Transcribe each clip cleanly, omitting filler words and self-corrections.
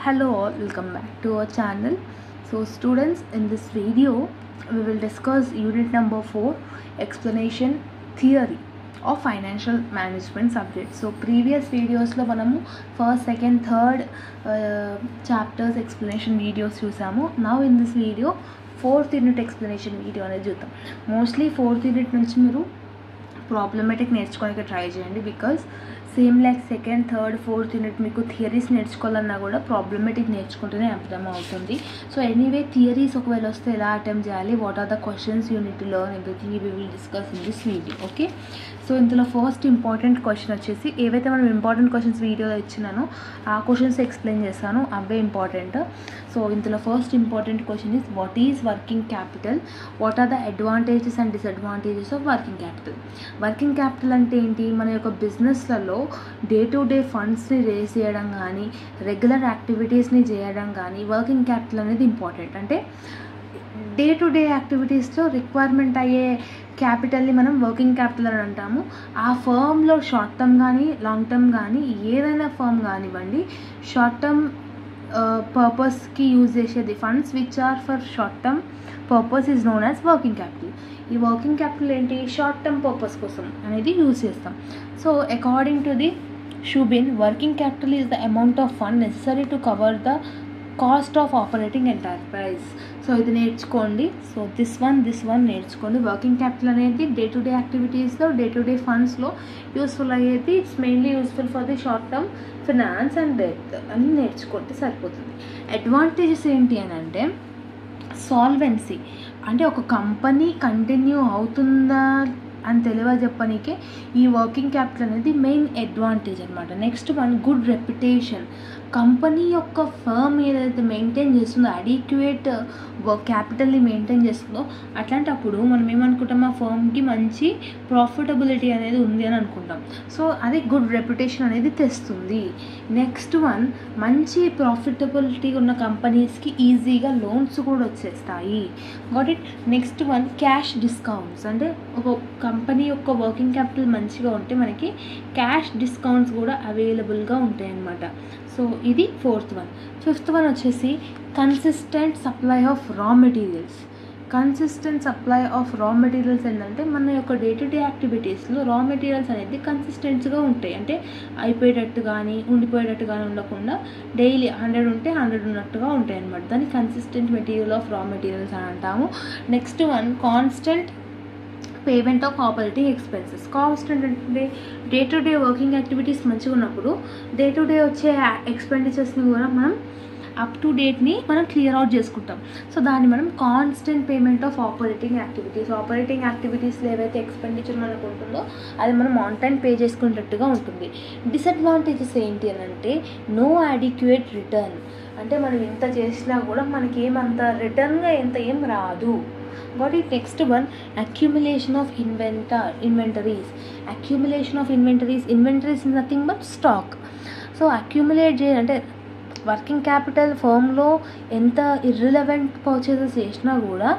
Hello all, welcome back to our channel. So students, in this video we will discuss unit number 4, explanation theory of financial management subject. So previous videos lo manamu first, second, third chapters explanation videos chusamu. Now in this video fourth unit explanation video అనేది చూద్దాం. Mostly fourth unit నుంచి మీరు problematic నేర్చుకోవడానికి try చేయండి. Because same like second, third, fourth unit మీకు theories నేర్చుకోవాలన్నా కూడా problematic నేర్చుకుంటూనే అర్థం అవుతుంది. సో ఎనీవే థియరీస్ ఒకవేళ వస్తే ఎలా అటెంప్ట్ చేయాలి, what are the questions you need to learn, everything we will discuss in this video. Okay, so ఇందులో ఫస్ట్ ఇంపార్టెంట్ క్వశ్చన్ వచ్చేసి, ఏవైతే మనం ఇంపార్టెంట్ క్వశ్చన్స్ వీడియోలో ఇచ్చినానో ఆ క్వశ్చన్స్ ఎక్స్ప్లెయిన్ చేస్తాను, అవే ఇంపార్టెంట్. సో ఇందులో first important question is what is working capital, what are the advantages and disadvantages of working capital. Working capital అంటే ఏంటి? మన యొక్క బిజినెస్లలో డే టు డే ఫండ్స్ని రేస్ చేయడం కానీ, రెగ్యులర్ యాక్టివిటీస్ని చేయడం కానీ వర్కింగ్ క్యాపిటల్ అనేది ఇంపార్టెంట్. అంటే డే టు డే యాక్టివిటీస్లో రిక్వైర్మెంట్ అయ్యే క్యాపిటల్ని మనం వర్కింగ్ క్యాపిటల్ అని అంటాము. ఆ ఫర్మ్లో షార్ట్ టర్మ్ కానీ లాంగ్ టర్మ్ కానీ ఏదైనా ఫర్మ్ కానివ్వండి, షార్ట్ టర్మ్ పర్పస్కి యూజ్ చేసేది funds which are for short term purpose is known as working capital. ఈ వర్కింగ్ క్యాపిటల్ ఏంటి? షార్ట్ టర్మ్ పర్పస్ కోసం అనేది యూజ్ చేస్తాం. So according to the Shubin, working capital is the amount of fund necessary to cover the cost of operating enterprise. So ఇది నేర్చుకోండి. So this one నేర్చుకోండి. Working capital అనేది day to day యాక్టివిటీస్లో, day to day ఫండ్స్లో useful అయ్యేది. It's mainly useful for the short term finance and death అని నేర్చుకుంటే సరిపోతుంది. అడ్వాంటేజెస్ ఏంటి అని అంటే, సాల్వెన్సీ, అంటే ఒక కంపెనీ కంటిన్యూ అవుతుందా అని తెలియజెప్పనీకే ఈ వర్కింగ్ క్యాపిటల్ అనేది మెయిన్ అడ్వాంటేజ్ అనమాట. Next one, good reputation. Company యొక్క ఫర్మ్ ఏదైతే మెయింటైన్ చేస్తుందో, అడిక్యుయేట్ క్యాపిటల్ని మెయింటైన్ చేస్తుందో, అట్లాంటప్పుడు మనం ఏమనుకుంటాం, ఆ ఫర్మ్కి మంచి ప్రాఫిటబిలిటీ అనేది ఉంది అని అనుకుంటాం. సో అది గుడ్ రెప్యుటేషన్ అనేది తెస్తుంది. నెక్స్ట్ వన్, మంచి ప్రాఫిటబిలిటీ ఉన్న కంపెనీస్కి ఈజీగా లోన్స్ కూడా వచ్చేస్తాయి. Got it. Next one, cash discounts. అంటే ఒక కంపెనీ యొక్క వర్కింగ్ క్యాపిటల్ మంచిగా ఉంటే మనకి క్యాష్ డిస్కౌంట్స్ కూడా అవైలబుల్గా ఉంటాయి అన్నమాట. సో ఇది ఫోర్త్ వన్. ఫిఫ్త్ వన్ వచ్చేసి consistent supply of raw materials. Consistent supply of raw materials ఏంటంటే, మన యొక్క డే టు డే యాక్టివిటీస్లో రా మెటీరియల్స్ అనేది కన్సిస్టెంట్గా ఉంటాయి. అంటే అయిపోయేటట్టు కానీ ఉండిపోయేటట్టు కానీ ఉండకుండా డైలీ 100 ఉంటే 100 ఉన్నట్టుగా ఉంటాయి అన్నమాట. దాన్ని consistent material of raw materials అని అంటాము. Next one, constant payment of operating expenses. Constant అంటే day to day working activities మంచిగా ఉన్నప్పుడు డే టు డే వచ్చే ఎక్స్పెండిచర్స్ని కూడా మనం అప్ టు డేట్ని మనం క్లియర్ అవుట్ చేసుకుంటాం. సో దాన్ని మనం constant payment of operating activities. Operating యాక్టివిటీస్లో ఏవైతే ఎక్స్పెండిచర్ మనకు ఉంటుందో అది మనం ఆన్ టైం పే చేసుకునేటట్టుగా ఉంటుంది. డిసడ్వాంటేజెస్ ఏంటి అని అంటే, నో అడిక్యుయేట్ రిటర్న్. అంటే మనం ఎంత చేసినా కూడా మనకి ఏమంత రిటర్న్గా ఏం రాదు. Got it. Next one, accumulation of inventories. Accumulation of inventories is nothing but stock. So accumulate అంటే వర్కింగ్ క్యాపిటల్ ఫర్మ్లో ఎంత ఇర్రిలవెంట్ పర్చేసెస్ చేసినా కూడా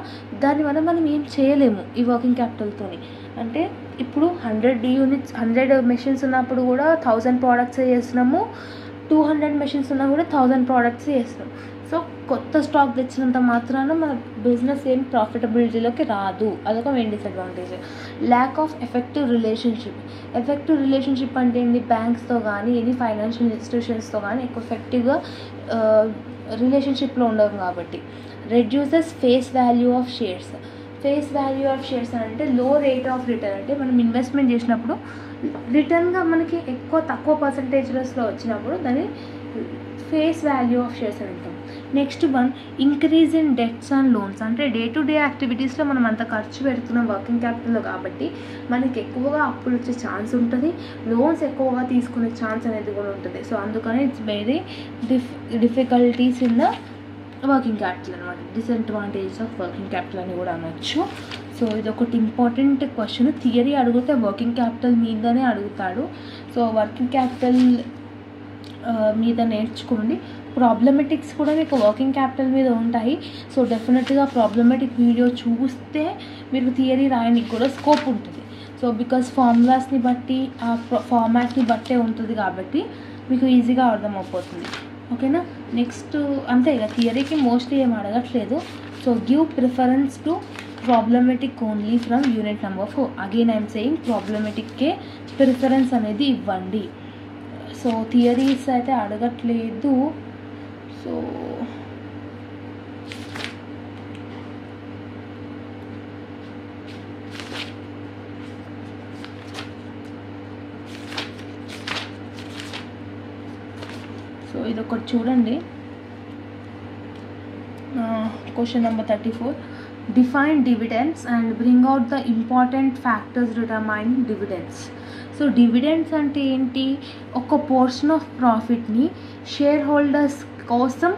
దానివల్ల మనం ఏం చేయలేము ఈ వర్కింగ్ క్యాపిటల్తోని. అంటే ఇప్పుడు 100 మెషిన్స్ ఉన్నప్పుడు కూడా 1000 ప్రోడక్ట్స్ చేస్తున్నాము, 200 మెషిన్స్ ఉన్నా కూడా 1000 ప్రోడక్ట్స్ చేస్తున్నాం. సో కొత్త స్టాక్ తెచ్చినంత మాత్రాన మన బిజినెస్ ఏం ప్రాఫిటబిలిటీలోకి రాదు. అదొక main disadvantage. Lack of effective relationship అంటే ఏంటి? బ్యాంక్స్తో కానీ ఎనీ ఫైనాన్షియల్ ఇన్స్టిట్యూషన్స్తో కానీ ఎక్కువ ఎఫెక్టివ్గా రిలేషన్షిప్లో ఉండవు కాబట్టి. Reduces face value of shares. Face value of shares అంటే లో రేట్ ఆఫ్ రిటర్న్. అంటే మనం ఇన్వెస్ట్మెంట్ చేసినప్పుడు రిటర్న్గా మనకి తక్కువ పర్సంటేజ్లో వచ్చినప్పుడు దాన్ని ఫేస్ వాల్యూ ఆఫ్ షేర్స్ అని అంటాం. Next one, increase in debts and loans. అంటే డే టు డే యాక్టివిటీస్లో మనం అంత ఖర్చు పెడుతున్నాం వర్కింగ్ క్యాపిటల్లో కాబట్టి మనకి ఎక్కువగా అప్పులు వచ్చే ఛాన్స్ ఉంటుంది, లోన్స్ ఎక్కువగా తీసుకునే ఛాన్స్ అనేది కూడా ఉంటుంది. సో అందుకని it's very difficulties in the working capital అనమాట. డిసడ్వాంటేజెస్ ఆఫ్ వర్కింగ్ క్యాపిటల్ అని కూడా అనొచ్చు. సో ఇది ఒకటి ఇంపార్టెంట్ క్వశ్చన్. థియరీ అడిగితే వర్కింగ్ క్యాపిటల్ మీదనే అడుగుతాడు. సో వర్కింగ్ క్యాపిటల్ మీద నేర్చుకోండి. ప్రాబ్లమెటిక్స్ కూడా మీకు వర్కింగ్ క్యాపిటల్ మీద ఉంటాయి. సో డెఫినెట్గా ప్రాబ్లమెటిక్ వీడియో చూస్తే మీరు థియరీ రాయడానికి కూడా స్కోప్ ఉంటుంది. సో బికాస్ ఫార్ములాస్ని బట్టి ఆ ఫార్మాట్ని బట్టే ఉంటుంది కాబట్టి మీకు ఈజీగా అర్థమైపోతుంది. ఓకేనా. నెక్స్ట్ అంతే ఇక థియరీకి మోస్ట్లీ ఏం అడగట్లేదు. So give preference to problematic only from unit number 4. Again I'm saying ప్రాబ్లమెటిక్కే ప్రిఫరెన్స్ అనేది ఇవ్వండి. సో థియరీస్ అయితే అడగట్లేదు. సో ఇది ఒకటి చూడండి. Question number 34. Define dividends and bring out the important factors determining dividends. So dividends అంటే ఏంటి? ఒక పోర్షన్ ఆఫ్ ప్రాఫిట్ని షేర్ హోల్డర్స్ కోసం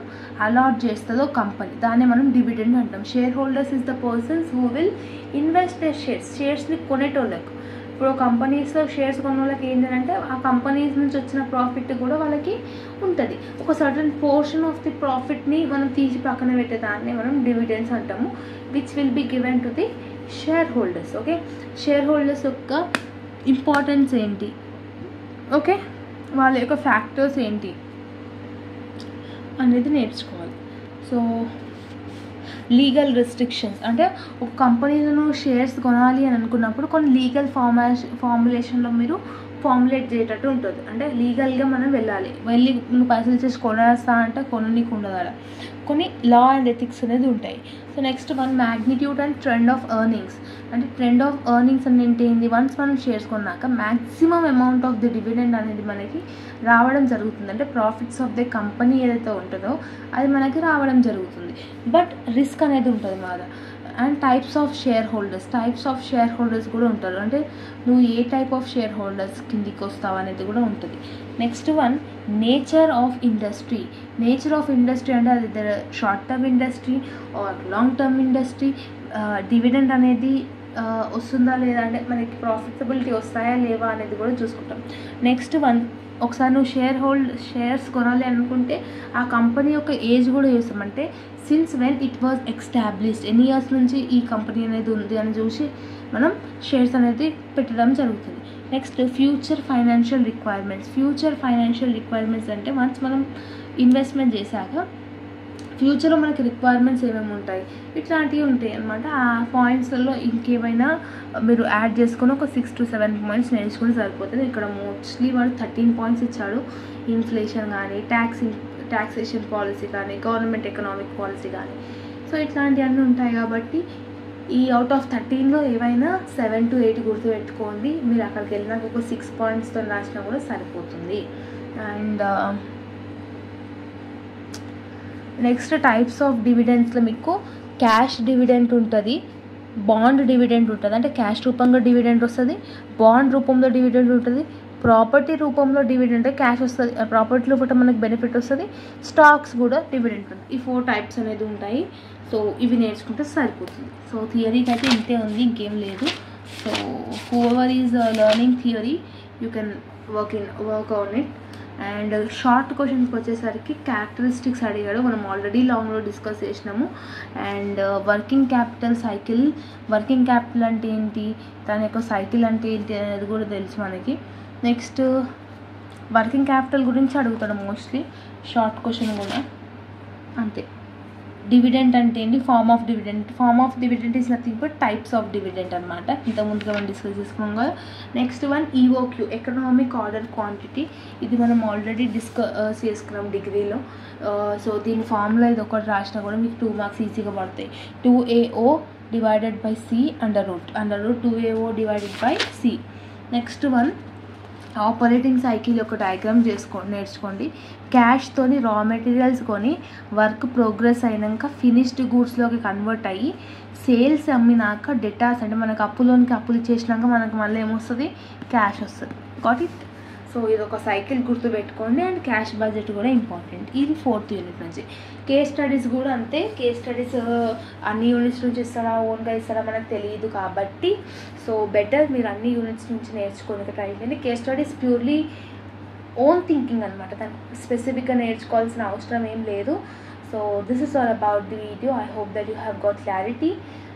అలాట్ చేస్తుందో కంపెనీ, దాన్ని మనం డివిడెండ్ అంటాం. Shareholders is the persons who will invest the షేర్స్ని కొనేటోళ్ళకు. ఇప్పుడు కంపెనీస్లో షేర్స్ కొన్న వాళ్ళకి ఏంటంటే ఆ కంపెనీస్ నుంచి వచ్చిన ప్రాఫిట్ కూడా వాళ్ళకి ఉంటుంది. ఒక సర్టన్ పోర్షన్ ఆఫ్ ది ప్రాఫిట్ని మనం తీసి పక్కన పెట్టేదాన్ని మనం డివిడెండ్స్ అంటాము, which will be given to the share holders. Okay, share holders యొక్క ఇంపార్టెన్స్ ఏంటి, ఓకే, వాళ్ళ యొక్క ఫ్యాక్టర్స్ ఏంటి అనేది నేర్చుకోవాలి. సో లీగల్ రెస్ట్రిక్షన్స్ అంటే ఒక కంపెనీలో షేర్స్ కొనాలి అని అనుకున్నప్పుడు కొన్ని లీగల్ ఫార్ములేషన్లో మీరు ఫార్ములేట్ చేసేటట్టు ఉంటుంది. అంటే లీగల్గా మనం వెళ్ళాలి, వెళ్ళి నువ్వు పైసలు చేసి కొనేస్తా అంటే కొననీకు ఉండదు అలా. కొన్ని లా అండ్ ఎథిక్స్ అనేది ఉంటాయి. So next one magnitude and trend of earnings. అంటే ట్రెండ్ ఆఫ్ ఎర్నింగ్స్ అని ఏంటి? వన్స్ మనం షేర్స్ కొన్నాక maximum amount of the dividend అనేది మనకి రావడం జరుగుతుంది. అంటే ప్రాఫిట్స్ ఆఫ్ ది కంపెనీ ఏదైతే ఉంటుందో అది మనకి రావడం జరుగుతుంది. బట్ రిస్క్ అనేది ఉంటుంది మాది. And types of share holders కూడా ఉంటారు. అంటే నువ్వు ఏ టైప్ ఆఫ్ షేర్ హోల్డర్స్ కిందికి వస్తావు అనేది కూడా ఉంటుంది. Next one nature of industry అంటే అది short term industry or long term industry. Dividend అనేది వస్తుందా లేదా అంటే మనకి ప్రాఫిటబిలిటీ వస్తాయా లేవా అనేది కూడా చూసుకుంటాం. నెక్స్ట్ వన్ ఒకసారి నువ్వు షేర్స్ కొనాలి అనుకుంటే ఆ కంపెనీ యొక్క ఏజ్ కూడా చూస్తాం. అంటే since when it was established, ఎన్ని ఇయర్స్ నుంచి ఈ కంపెనీ అనేది ఉంది అని చూసి మనం షేర్స్ అనేది పెట్టడం జరుగుతుంది. నెక్స్ట్ ఫ్యూచర్ ఫైనాన్షియల్ రిక్వైర్మెంట్స్ అంటే వన్స్ మనం ఇన్వెస్ట్మెంట్ చేశాక ఫ్యూచర్లో మనకి రిక్వైర్మెంట్స్ ఏమేమి ఉంటాయి ఇట్లాంటివి ఉంటాయి అన్నమాట. ఆ పాయింట్స్లలో ఇంకేమైనా మీరు యాడ్ చేసుకొని ఒక 6 to 7 పాయింట్స్ నేర్చుకుని సరిపోతుంది. ఇక్కడ మోస్ట్లీ వాడు 13 పాయింట్స్ ఇచ్చాడు. ఇన్ఫ్లేషన్ కానీ, ట్యాక్సేషన్ పాలసీ కానీ, గవర్నమెంట్ ఎకనామిక్ పాలసీ కానీ, సో ఇట్లాంటివన్నీ ఉంటాయి. కాబట్టి ఈ అవుట్ ఆఫ్ 13లో ఏవైనా 7 to 8 గుర్తుపెట్టుకోండి. మీరు అక్కడికి వెళ్ళినాక ఒక 6 పాయింట్స్తో రాసినా కూడా సరిపోతుంది. అండ్ నెక్స్ట్ టైప్స్ ఆఫ్ డివిడెండ్స్లో మీకు క్యాష్ డివిడెంట్ ఉంటుంది, బాండ్ డివిడెంట్ ఉంటుంది. అంటే క్యాష్ రూపంలో డివిడెంట్ వస్తుంది, బాండ్ రూపంలో డివిడెంట్ ఉంటుంది, ప్రాపర్టీ రూపంలో డివిడెంట్ క్యాష్ వస్తుంది, ప్రాపర్టీ రూపంలో మనకు బెనిఫిట్ వస్తుంది, స్టాక్స్ కూడా డివిడెంట్ ఉంటుంది. ఈ 4 టైప్స్ అనేది ఉంటాయి. సో ఇవి నేర్చుకుంటే సరిపోతుంది. సో థియరీకి అయితే ఇంతే ఉంది, ఇంకేం లేదు. So whoever is learning theory you can work on it. And short క్వశ్చన్స్కి వచ్చేసరికి క్యారెక్టరిస్టిక్స్ అడిగాడు, మనం ఆల్రెడీ లాంగ్లో డిస్కస్ చేసినాము. అండ్ వర్కింగ్ క్యాపిటల్ అంటే ఏంటి, దాని యొక్క సైకిల్ అంటే ఏంటి అనేది కూడా తెలుసు మనకి. నెక్స్ట్ వర్కింగ్ క్యాపిటల్ గురించి అడుగుతాడు మోస్ట్లీ, షార్ట్ క్వశ్చన్ కూడా అంతే. డివిడెంట్ అంటే ఏంటి, form of dividend is nothing but types of dividend అనమాట. ఇంతకుముందుగా మనం డిస్కస్ చేసుకున్నాం కదా. Next one EOQ, economic order quantity. ఇది మనం ఆల్రెడీ డిస్కస్ చేసుకున్నాం డిగ్రీలో. సో దీని ఫార్ములా ఇది ఒకటి రాసినా కూడా మీకు 2 మార్క్స్ ఈజీగా పడతాయి. 2AO divided by C under root 2AO divided by C. Next one operating cycle యొక్క డయాగ్రామ్ నేర్చుకోండి. క్యాష్తోని రా మెటీరియల్స్ కొని వర్క్ ప్రోగ్రెస్ అయినాక ఫినిష్డ్ గూడ్స్లోకి కన్వర్ట్ అయ్యి సేల్స్ అమ్మినాక డెటాస్ అంటే మనకు అప్పులు ఇచ్చేసినాక మనకు మళ్ళీ ఏమొస్తుంది, క్యాష్ వస్తుంది. Got it. సో ఇది ఒక సైకిల్ గుర్తుపెట్టుకోండి. అండ్ క్యాష్ బడ్జెట్ కూడా ఇంపార్టెంట్. ఇది 4th యూనిట్ నుంచి. కేస్ స్టడీస్ కూడా అంతే. కేస్ స్టడీస్ అన్ని యూనిట్స్ నుంచి ఇస్తారా, ఓన్గా ఇస్తారా మనకు తెలియదు. కాబట్టి సో బెటర్ మీరు అన్ని యూనిట్స్ నుంచి నేర్చుకోవడానికి ట్రై చేయండి. Case studies purely own thinking అనమాట, దానికి స్పెసిఫిక్గా నేర్చుకోవాల్సిన అవసరం ఏం లేదు. So this is all about the video. I hope that you have got clarity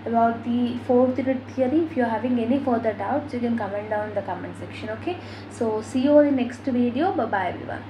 about the 4th unit theory. If you are having any further doubts, you can comment down in the comment section. Okay, so see you in the next video. Bye bye everyone.